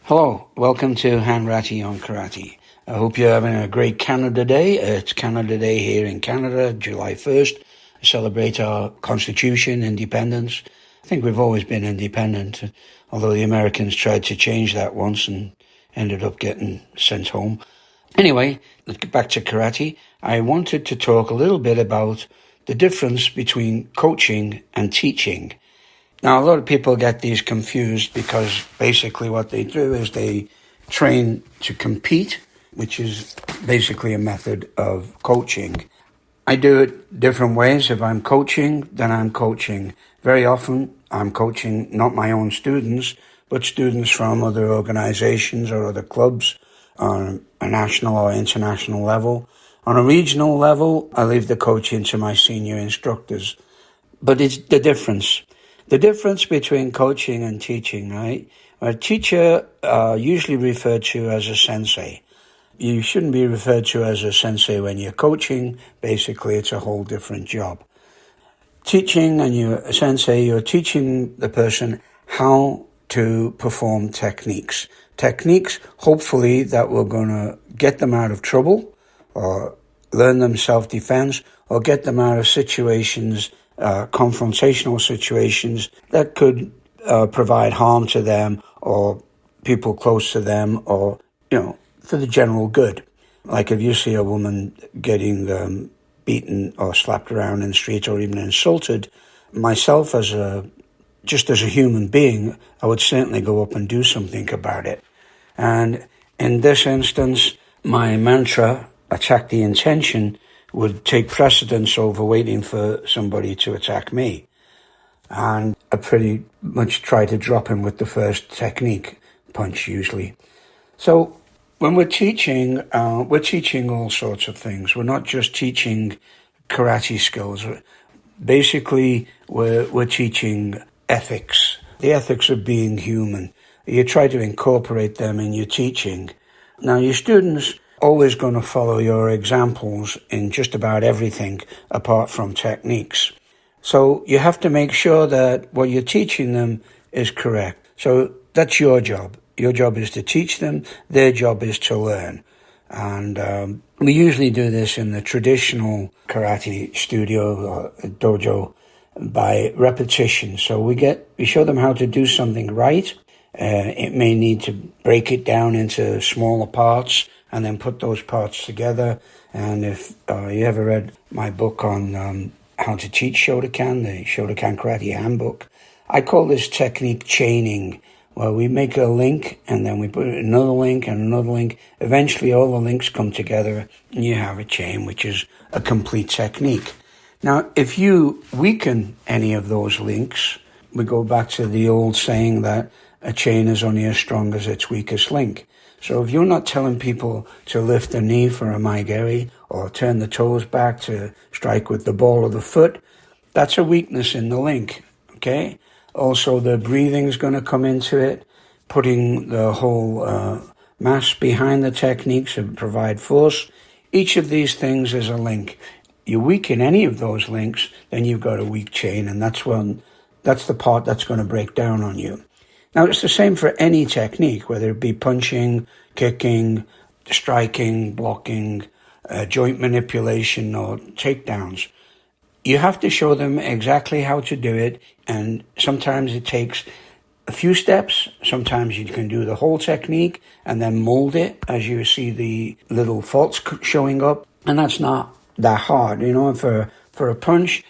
Hello, welcome to Hanratty on Karate. I hope you're having a great Canada Day. It's Canada Day here in Canada, July 1st. We celebrate our Constitution, independence. I think we've always been independent, although the Americans tried to change that once and ended up getting sent home. Anyway, let's get back to karate. I wanted to talk a little bit about the difference between coaching and teaching. Now, a lot of people get these confused because basically what they do is they train to compete, which is basically a method of coaching. I do it different ways. If I'm coaching, then I'm coaching. Very often, I'm coaching not my own students, but students from other organizations or other clubs on a national or international level. On a regional level, I leave the coaching to my senior instructors. But it's the difference. The difference between coaching and teaching, right? A teacher usually referred to as a sensei. You shouldn't be referred to as a sensei when you're coaching. Basically, it's a whole different job. Teaching and you're a sensei, you're teaching the person how to perform techniques. Techniques, hopefully, that we're going to get them out of trouble or learn them self-defense or get them out of situations confrontational situations that could provide harm to them or people close to them or, for the general good. Like if you see a woman getting beaten or slapped around in the street or even insulted, myself as a human being, I would certainly go up and do something about it. And in this instance, my mantra, attack the intention, would take precedence over waiting for somebody to attack me. And I pretty much try to drop him with the first technique, punch usually. So when we're teaching all sorts of things. We're not just teaching karate skills. Basically, we're teaching ethics, the ethics of being human. You try to incorporate them in your teaching. Now, your students always going to follow your examples in just about everything apart from techniques. So you have to make sure that what you're teaching them is correct. So that's your job. Your job is to teach them. Their job is to learn. And we usually do this in the traditional karate studio or dojo by repetition. So we show them how to do something right. It may need to break it down into smaller parts and then put those parts together. And if you ever read my book on how to teach Shotokan, the Shotokan Karate Handbook, I call this technique chaining, where we make a link and then we put another link and another link. Eventually all the links come together and you have a chain, which is a complete technique. Now, if you weaken any of those links, we go back to the old saying that a chain is only as strong as its weakest link. So if you're not telling people to lift the knee for a maigeri or turn the toes back to strike with the ball of the foot, that's a weakness in the link, okay? Also, the breathing's going to come into it, putting the whole mass behind the techniques and provide force. Each of these things is a link. You weaken any of those links, then you've got a weak chain, and that's the part that's going to break down on you. Now, it's the same for any technique, whether it be punching, kicking, striking, blocking, joint manipulation, or takedowns. You have to show them exactly how to do it, and sometimes it takes a few steps. Sometimes you can do the whole technique and then mold it as you see the little faults showing up, and that's not that hard. For a punch,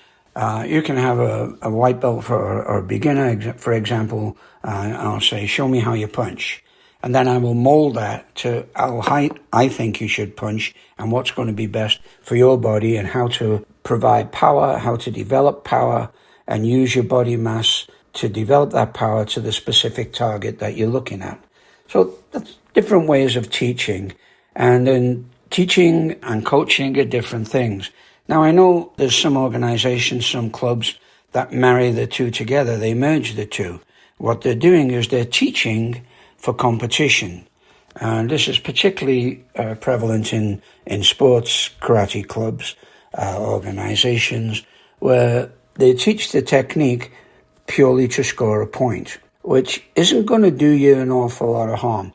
you can have a white belt or a beginner, for example. I'll say, show me how you punch. And then I will mold that to how I think you should punch and what's going to be best for your body and how to provide power, how to develop power and use your body mass to develop that power to the specific target that you're looking at. So that's different ways of teaching. And then teaching and coaching are different things. Now, I know there's some organizations, some clubs that marry the two together. They merge the two. What they're doing is they're teaching for competition. And this is particularly prevalent in sports karate clubs, organizations, where they teach the technique purely to score a point. which isn't going to do you an awful lot of harm.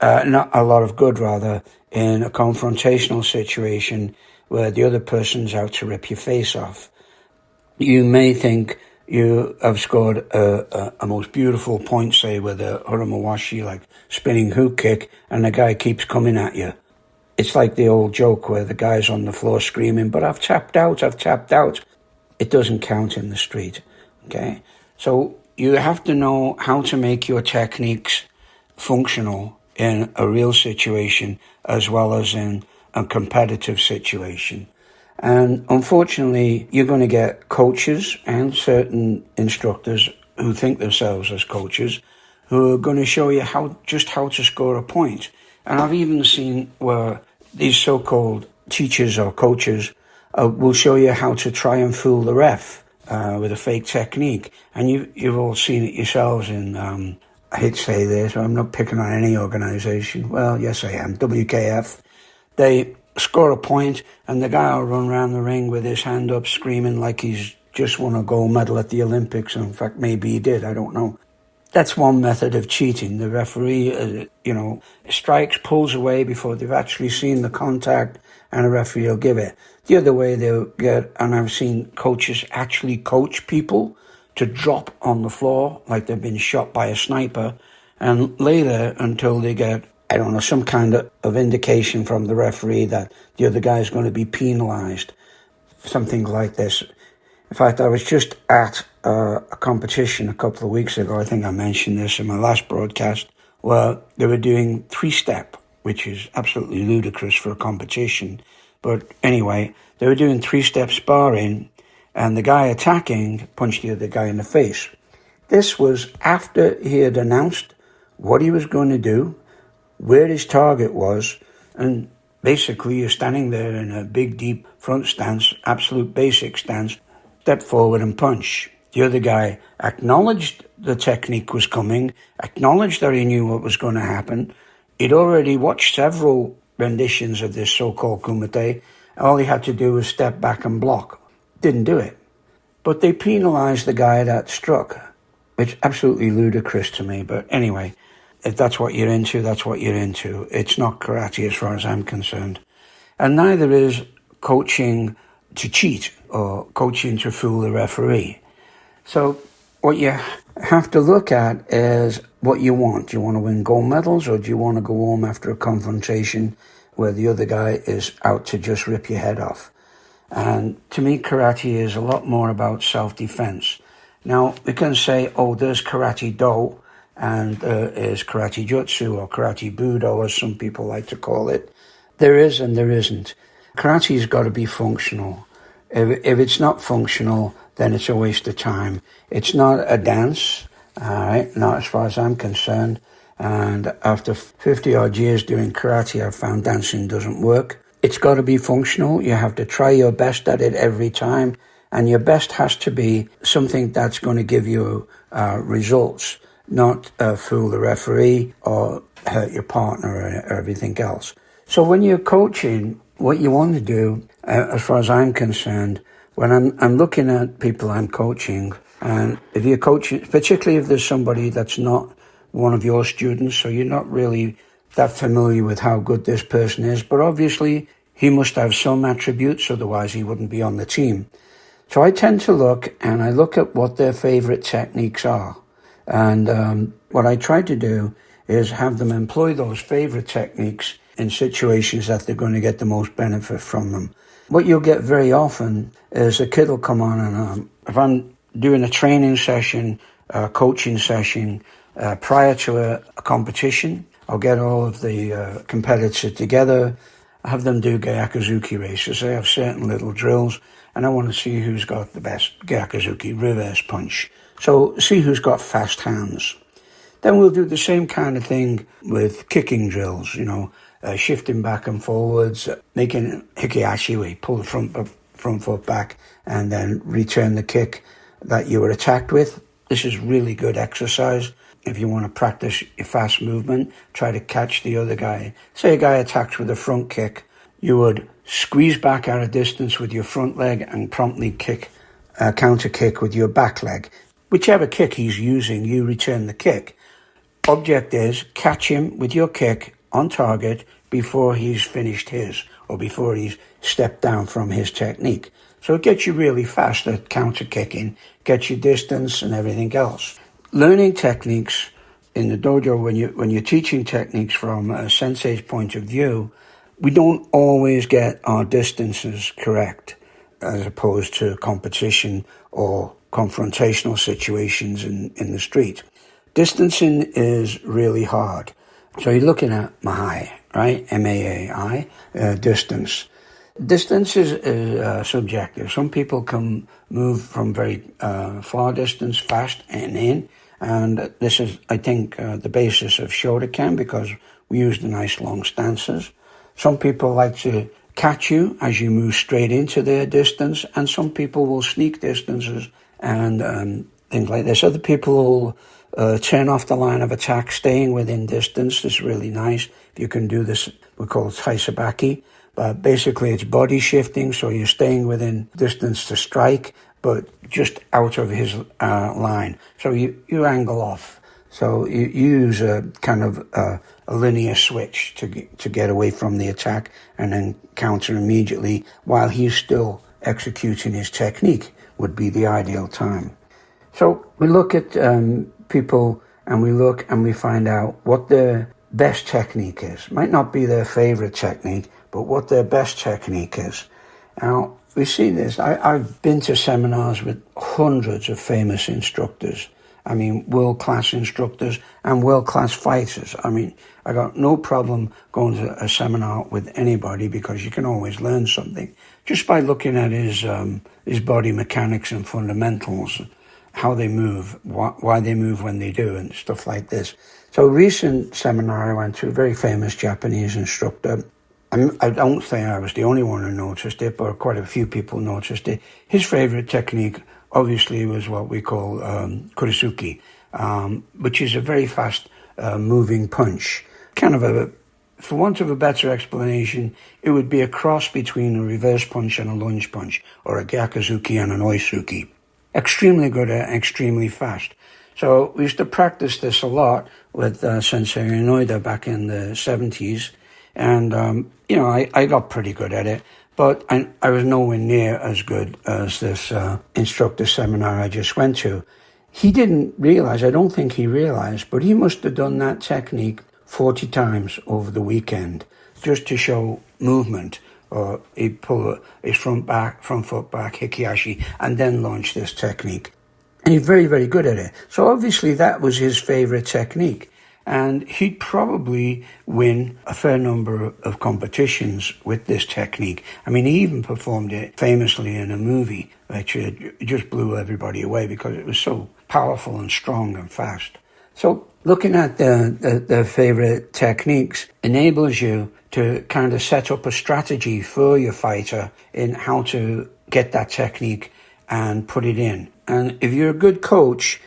Not a lot of good, rather, in a confrontational situation where the other person's out to rip your face off. You may think you have scored a most beautiful point, say, with a Huramawashi, like spinning hook kick, and the guy keeps coming at you. It's like the old joke where the guy's on the floor screaming, but I've tapped out. It doesn't count in the street, okay? So you have to know how to make your techniques functional in a real situation as well as in a competitive situation. And unfortunately, you're going to get coaches and certain instructors who think themselves as coaches who are going to show you how to score a point. And I've even seen where these so-called teachers or coaches will show you how to try and fool the ref with a fake technique. And you've all seen it yourselves in, I hate to say this, I'm not picking on any organization. Well, yes, I am. WKF. They score a point and the guy will run around the ring with his hand up screaming like he's just won a gold medal at the Olympics. In fact, maybe he did. I don't know. That's one method of cheating. The referee, strikes, pulls away before they've actually seen the contact, and a referee will give it. The other way they'll get, and I've seen coaches actually coach people to drop on the floor like they've been shot by a sniper, and lay there until they get, some kind of indication from the referee that the other guy's going to be penalized. Something like this. In fact, I was just at a competition a couple of weeks ago. I think I mentioned this in my last broadcast, where they were doing three-step, which is absolutely ludicrous for a competition. But anyway, they were doing three-step sparring, and the guy attacking punched the other guy in the face. This was after he had announced what he was going to do, where his target was, and basically you're standing there in a big, deep front stance, absolute basic stance, step forward and punch. The other guy acknowledged the technique was coming, acknowledged that he knew what was going to happen. He'd already watched several renditions of this so-called kumite. All he had to do was step back and block. Didn't do it. But they penalized the guy that struck. It's absolutely ludicrous to me. But anyway, if that's what you're into, that's what you're into. It's not karate as far as I'm concerned. And neither is coaching to cheat or coaching to fool the referee. So what you have to look at is what you want. Do you want to win gold medals, or do you want to go home after a confrontation where the other guy is out to just rip your head off? And to me, karate is a lot more about self-defense. Now, we can say, there's karate do, and there is karate jutsu, or karate budo, as some people like to call it. There is and there isn't. Karate's got to be functional. If it's not functional, then it's a waste of time. It's not a dance, all right, not as far as I'm concerned. And after 50-odd years doing karate, I've found dancing doesn't work. It's got to be functional. You have to try your best at it every time. And your best has to be something that's going to give you results, not fool the referee or hurt your partner or everything else. So when you're coaching, what you want to do, as far as I'm concerned, when I'm looking at people I'm coaching, and if you're coaching, particularly if there's somebody that's not one of your students, so you're not really that familiar with how good this person is, but obviously he must have some attributes, otherwise he wouldn't be on the team. So I tend to look at what their favorite techniques are. And what I try to do is have them employ those favorite techniques in situations that they're going to get the most benefit from them. What you'll get very often is a kid will come on and if I'm doing a training session, a coaching session, prior to a competition, I'll get all of the competitors together, have them do Gyakuzuki races. I have certain little drills, and I want to see who's got the best Gyakuzuki reverse punch. So see who's got fast hands. Then we'll do the same kind of thing with kicking drills, shifting back and forwards, making hikiashi, where you pull the front foot back and then return the kick that you were attacked with. This is really good exercise. If you want to practice your fast movement, try to catch the other guy. Say a guy attacks with a front kick, you would squeeze back at a distance with your front leg and promptly counter kick with your back leg. whichever kick he's using, you return the kick. Object is catch him with your kick on target before he's finished his, or before he's stepped down from his technique. So it gets you really fast at counter kicking, gets you distance and everything else. Learning techniques in the dojo, when you're teaching techniques from a sensei's point of view, we don't always get our distances correct, as opposed to competition or confrontational situations in the street. Distancing is really hard. So you're looking at Mahai, right? M-A-A-I, distance. Distance is subjective. Some people can move from very far distance fast and in. And this is, I think, the basis of Shotokan, because we use the nice long stances. Some people like to catch you as you move straight into their distance, and some people will sneak distances and things like this. Other people will turn off the line of attack, staying within distance. This is really nice. If you can do this, we call it taisabaki. But basically it's body shifting, so you're staying within distance to strike, but just out of his line. So you angle off. So you use a kind of a linear switch to get away from the attack and then counter immediately while he's still executing his technique would be the ideal time. So we look at people and we look and we find out what their best technique is. Might not be their favorite technique, but what their best technique is. Now, we see this. I've been to seminars with hundreds of famous instructors. I mean, world-class instructors and world-class fighters. I mean, I got no problem going to a seminar with anybody because you can always learn something just by looking at his body mechanics and fundamentals, how they move, why they move when they do, and stuff like this. So a recent seminar I went to, a very famous Japanese instructor. I don't think I was the only one who noticed it, but quite a few people noticed it. His favorite technique, obviously, was what we call kurisuki, which is a very fast moving punch. Kind of for want of a better explanation, it would be a cross between a reverse punch and a lunge punch, or a gyakuzuki and an oisuki. Extremely good and extremely fast. So we used to practice this a lot with Sensei Hanratty back in the 70s. And, I got pretty good at it, but I was nowhere near as good as this instructor seminar I just went to. He didn't realize, I don't think he realized, but he must have done that technique 40 times over the weekend just to show movement. Or he'd pull his front foot back, hikiashi, and then launch this technique. And he's very, very good at it. So obviously that was his favorite technique. And he'd probably win a fair number of competitions with this technique. I mean, he even performed it famously in a movie, which just blew everybody away because it was so powerful and strong and fast. So looking at the favorite techniques enables you to kind of set up a strategy for your fighter in how to get that technique and put it in. And if you're a good coach,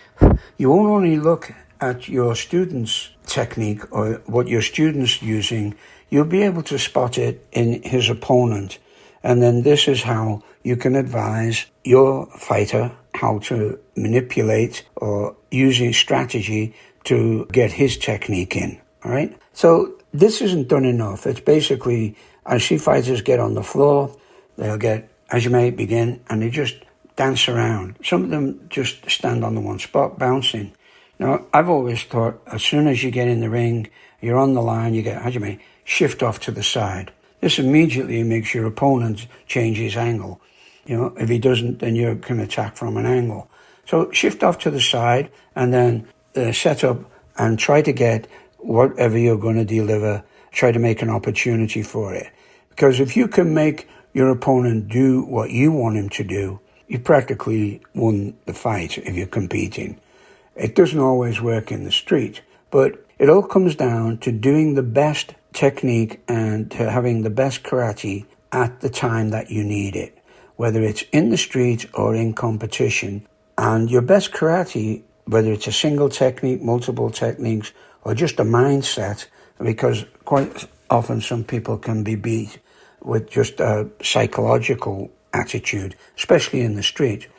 you won't only look at your student's technique or what your student's using, you'll be able to spot it in his opponent. And then this is how you can advise your fighter how to manipulate or using strategy to get his technique in. All right. So this isn't done enough. It's basically, I see fighters get on the floor, they'll get Hajime begin, and they just dance around. Some of them just stand on the one spot, bouncing. Now, I've always thought as soon as you get in the ring, you're on the line, you get Hajime, shift off to the side. This immediately makes your opponent change his angle. If he doesn't, then you can attack from an angle. So shift off to the side and then set up and try to get whatever you're going to deliver, try to make an opportunity for it. Because if you can make your opponent do what you want him to do, you practically won the fight if you're competing. It doesn't always work in the street, but it all comes down to doing the best technique and to having the best karate at the time that you need it, whether it's in the street or in competition. And your best karate, whether it's a single technique, multiple techniques, or just a mindset, because quite often some people can be beat with just a psychological attitude, especially in the street.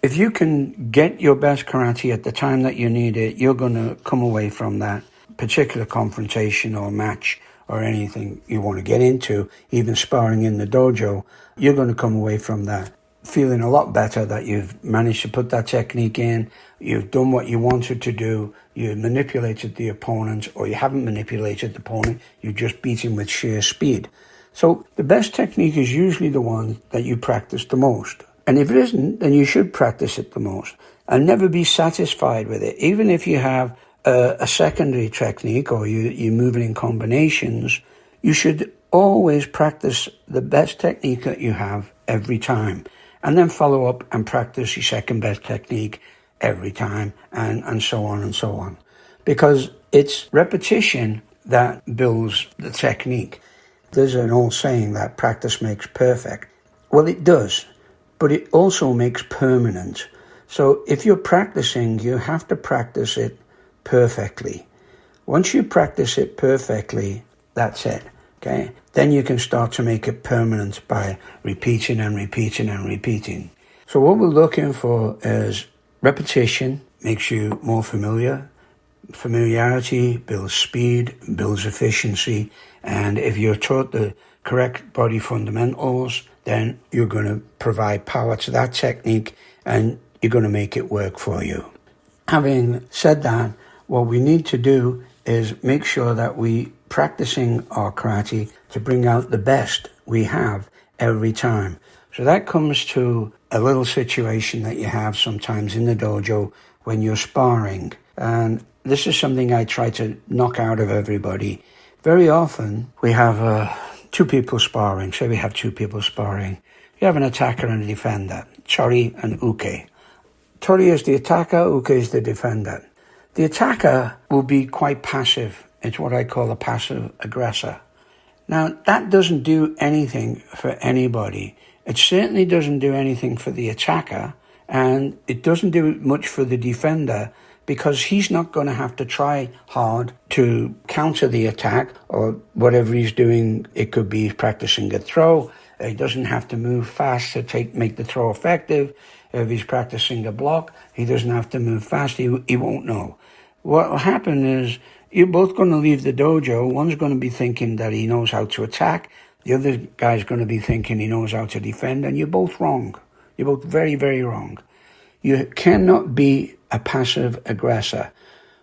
if you can get your best karate at the time that you need it, you're going to come away from that particular confrontation or match or anything you want to get into, even sparring in the dojo, you're going to come away from that feeling a lot better that you've managed to put that technique in, you've done what you wanted to do, you manipulated the opponent, or you haven't manipulated the opponent, you just beat him with sheer speed. So the best technique is usually the one that you practice the most. And if it isn't, then you should practice it the most. And never be satisfied with it. Even if you have a secondary technique or you're moving in combinations, you should always practice the best technique that you have every time. And then follow up and practice your second best technique every time, and so on and so on. Because it's repetition that builds the technique. There's an old saying that practice makes perfect. Well, it does, but it also makes permanent. So if you're practicing, you have to practice it perfectly. Once you practice it perfectly, that's it, okay? Then you can start to make it permanent by repeating and repeating and repeating. So what we're looking for is repetition, makes you more familiar. Familiarity builds speed, builds efficiency. And if you're taught the correct body fundamentals, then you're going to provide power to that technique and you're going to make it work for you. Having said that, what we need to do is make sure that we practicing our karate to bring out the best we have every time. So that comes to a little situation that you have sometimes in the dojo when you're sparring. And this is something I try to knock out of everybody. Very often we have two people sparring. Say we have two people sparring. You have an attacker and a defender, Chori and Uke. Tori is the attacker, Uke is the defender. The attacker will be quite passive. It's what I call a passive aggressor. Now, that doesn't do anything for anybody. It certainly doesn't do anything for the attacker, and it doesn't do much for the defender because he's not going to have to try hard to counter the attack or whatever he's doing. It could be practicing a throw. He doesn't have to move fast to make the throw effective. If he's practicing a block, he doesn't have to move fast. He won't know. What will happen is you're both going to leave the dojo. One's going to be thinking that he knows how to attack. The other guy's going to be thinking he knows how to defend. And you're both wrong. You're both very, very wrong. You cannot be a passive aggressor.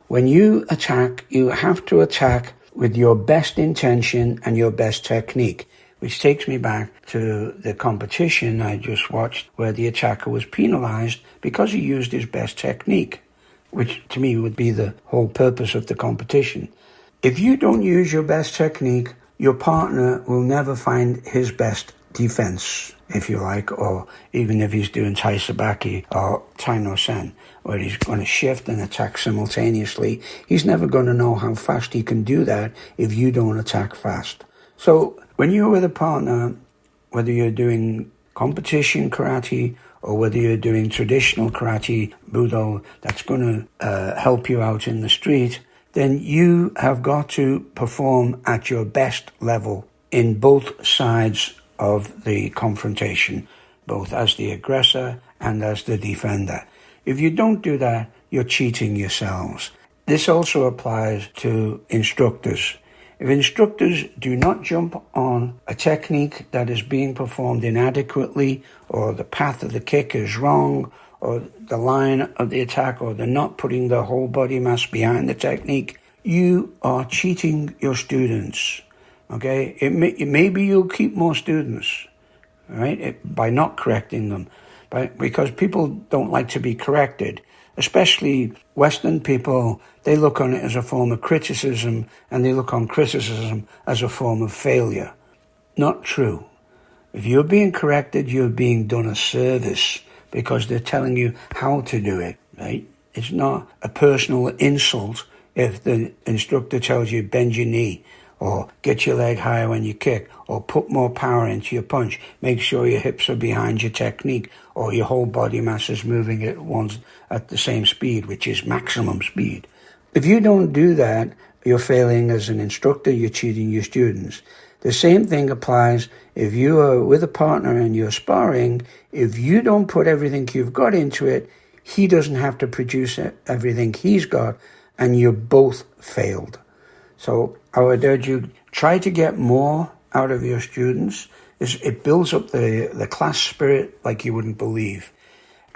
When you attack, you have to attack with your best intention and your best technique, which takes me back to the competition I just watched where the attacker was penalized because he used his best technique, which to me would be the whole purpose of the competition. If you don't use your best technique, your partner will never find his best defense, if you like, or even if he's doing Tai Sabaki or Tai no Sen, where he's going to shift and attack simultaneously, he's never going to know how fast he can do that if you don't attack fast. So when you're with a partner, whether you're doing competition karate or whether you're doing traditional karate, Budo, that's going to help you out in the street, then you have got to perform at your best level in both sides of the confrontation, both as the aggressor and as the defender. If you don't do that, you're cheating yourselves. This also applies to instructors. If instructors do not jump on a technique that is being performed inadequately, or the path of the kick is wrong, or the line of the attack, or they're not putting their whole body mass behind the technique, you are cheating your students. Okay? Maybe you'll keep more students, right? By not correcting them. Because people don't like to be corrected. Especially Western people, they look on it as a form of criticism, and they look on criticism as a form of failure. Not true. If you're being corrected, you're being done a service because they're telling you how to do it, right? It's not a personal insult if the instructor tells you bend your knee, or get your leg higher when you kick, or put more power into your punch. Make sure your hips are behind your technique, or your whole body mass is moving at the same speed, which is maximum speed. If you don't do that, you're failing as an instructor, you're cheating your students. The same thing applies if you are with a partner and you're sparring. If you don't put everything you've got into it, he doesn't have to produce everything he's got, and you both failed. So I would urge you, try to get more out of your students. It builds up the class spirit like you wouldn't believe.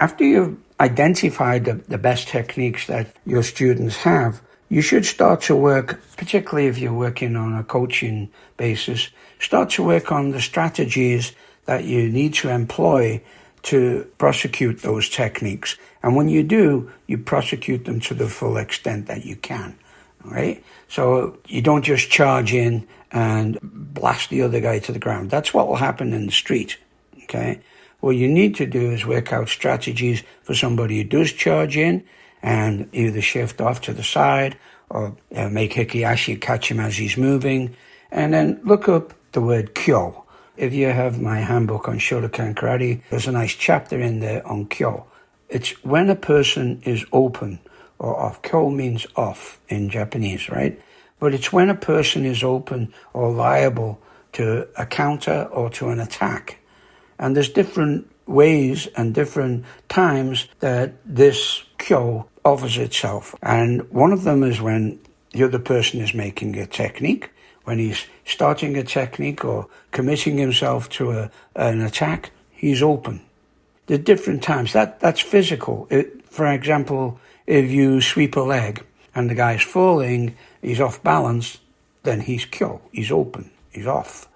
After you've identified the best techniques that your students have, you should start to work, particularly if you're working on a coaching basis, start to work on the strategies that you need to employ to prosecute those techniques. And when you do, you prosecute them to the full extent that you can, right? So you don't just charge in and blast the other guy to the ground. That's what will happen in the street, okay? What you need to do is work out strategies for somebody who does charge in, and either shift off to the side or make hikiashi, catch him as he's moving. And then look up the word kyo. If you have my handbook on Shotokan Karate, there's a nice chapter in there on kyo. It's when a person is open or off. Kyo means off in Japanese, right? But it's when a person is open or liable to a counter or to an attack. And there's different ways and different times that this kyo offers itself. And one of them is when the other person is making a technique, when he's starting a technique or committing himself to an attack, he's open. The different times, that's physical. For example, if you sweep a leg and the guy's falling, he's off balance, then he's kyo, he's open, he's off.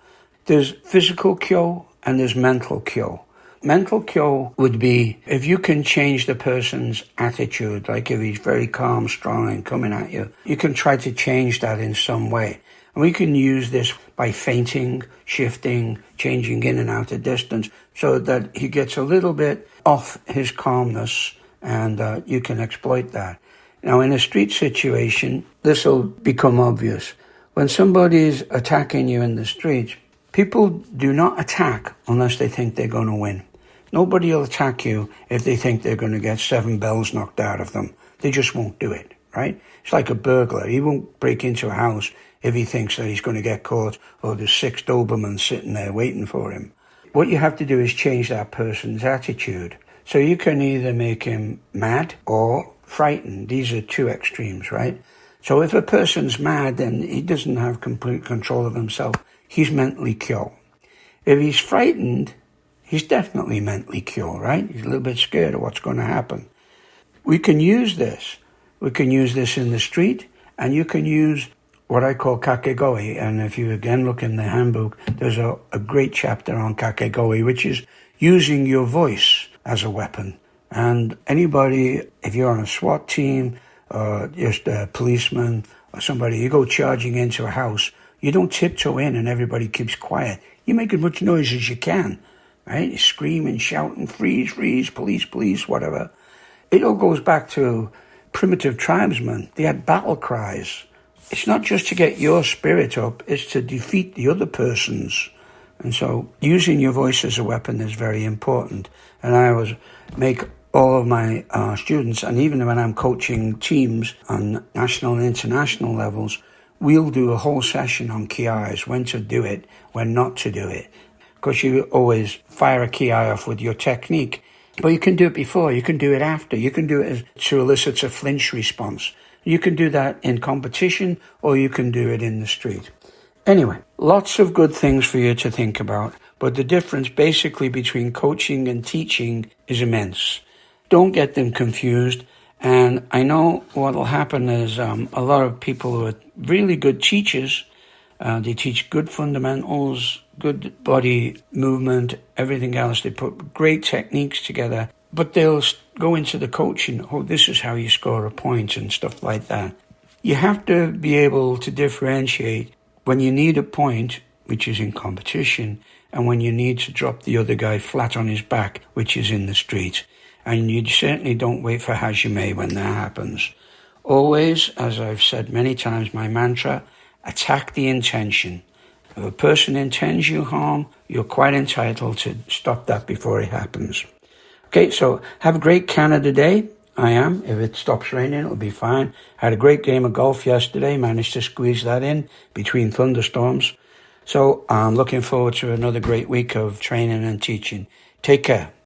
There's physical kyo and there's mental kyo. Mental kyo would be if you can change the person's attitude, like if he's very calm, strong, and coming at you, you can try to change that in some way. And we can use this by feinting, shifting, changing in and out of distance so that he gets a little bit off his calmness, and you can exploit that. Now, in a street situation, this will become obvious. When somebody's attacking you in the streets, people do not attack unless they think they're going to win. Nobody will attack you if they think they're going to get 7 bells knocked out of them. They just won't do it, right? It's like a burglar. He won't break into a house if he thinks that he's going to get caught or there's 6 Dobermans sitting there waiting for him. What you have to do is change that person's attitude. So you can either make him mad or frightened. These are 2 extremes, right? So if a person's mad, then he doesn't have complete control of himself. He's mentally kyo. If he's frightened, he's definitely mentally kyo, right? He's a little bit scared of what's going to happen. We can use this. We can use this in the street, and you can use what I call kakegoi. And if you again look in the handbook, there's a great chapter on kakegoi, which is using your voice as a weapon. And anybody, if you're on a SWAT team, or just a policeman or somebody, you go charging into a house, you don't tiptoe in and everybody keeps quiet. You make as much noise as you can, right? You scream and shout and freeze, freeze, police, police, whatever. It all goes back to primitive tribesmen. They had battle cries. It's not just to get your spirit up, it's to defeat the other person's. And so using your voice as a weapon is very important. And I always make all of my students, and even when I'm coaching teams on national and international levels, we'll do a whole session on kiais, when to do it, when not to do it. Because you always fire a ki off with your technique, but you can do it before, you can do it after, you can do it to elicit a flinch response. You can do that in competition, or you can do it in the street. Anyway, lots of good things for you to think about, but the difference basically between coaching and teaching is immense. Don't get them confused. And I know what will happen is a lot of people who are really good teachers, they teach good fundamentals, good body movement, everything else. They put great techniques together, but they'll go into the coaching. Oh, this is how you score a point and stuff like that. You have to be able to differentiate when you need a point, which is in competition, and when you need to drop the other guy flat on his back, which is in the street. And you certainly don't wait for hajime when that happens. Always, as I've said many times, my mantra, attack the intention. If a person intends you harm, you're quite entitled to stop that before it happens. Okay, so have a great Canada Day. I am. If it stops raining, it'll be fine. I had a great game of golf yesterday, managed to squeeze that in between thunderstorms. So I'm looking forward to another great week of training and teaching. Take care.